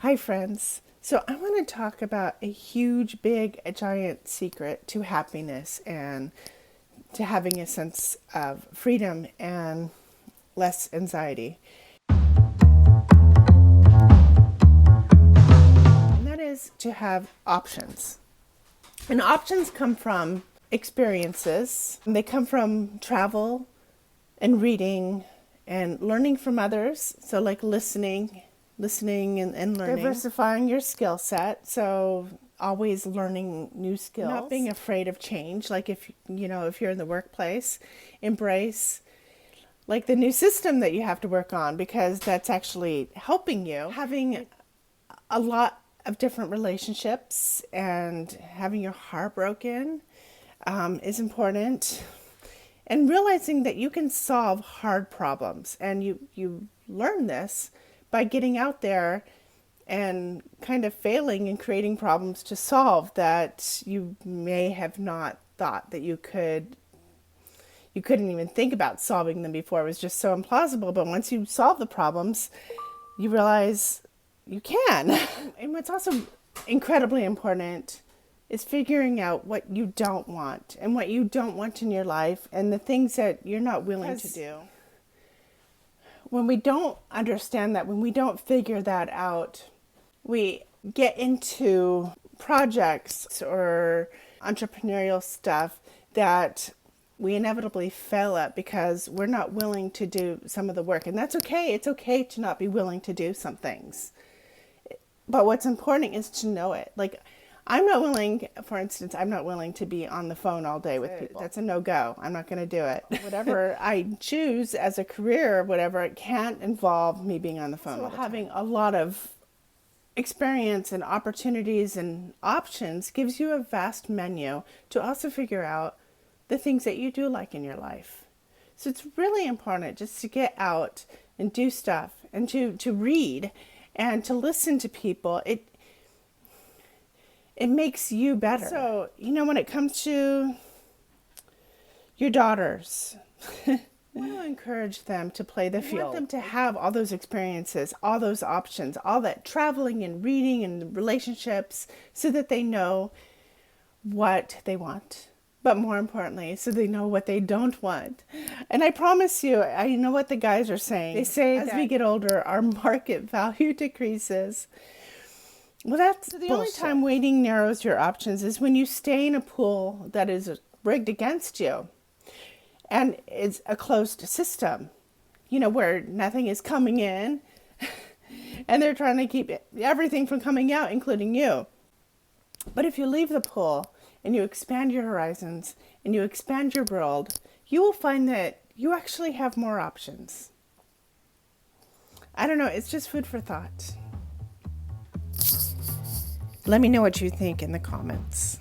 Hi, friends. So, I want to talk about a huge, big, a giant secret to happiness and to having a sense of freedom and less anxiety. And that is to have options. And options come from experiences, they come from travel and reading and learning from others. So, like listening and learning. Diversifying your skill set. So always learning new skills. Not being afraid of change. Like if you're in the workplace, embrace like the new system that you have to work on because that's actually helping you. Having a lot of different relationships and having your heart broken is important. And realizing that you can solve hard problems, and you learn this by getting out there and kind of failing and creating problems to solve that you may have not thought that you couldn't even think about solving them before. It was just so implausible. But once you solve the problems, you realize you can. And what's also incredibly important is figuring out what you don't want and what you don't want in your life and the things that you're not willing to do. When we don't understand that, when we don't figure that out, we get into projects or entrepreneurial stuff that we inevitably fail at because we're not willing to do some of the work. And that's okay. It's okay to not be willing to do some things. But what's important is to know it. Like, I'm not willing, for instance, I'm not willing to be on the phone all day with people. That's a no-go. I'm not going to do it. Whatever I choose as a career, whatever, it can't involve me being on the phone all the time. Having a lot of experience and opportunities and options gives you a vast menu to also figure out the things that you do like in your life. So it's really important just to get out and do stuff and to read and to listen to people. It makes you better. So, when it comes to your daughters, I want to encourage them to play the field. I want them to have all those experiences, all those options, all that traveling and reading and relationships so that they know what they want. But more importantly, so they know what they don't want. And I promise you, I know what the guys are saying. They say as we get older, our market value decreases. Well, that's the only time waiting narrows your options is when you stay in a pool that is rigged against you and it's a closed system, where nothing is coming in and they're trying to keep everything from coming out, including you. But if you leave the pool and you expand your horizons and you expand your world, you will find that you actually have more options. I don't know, it's just food for thought. Let me know what you think in the comments.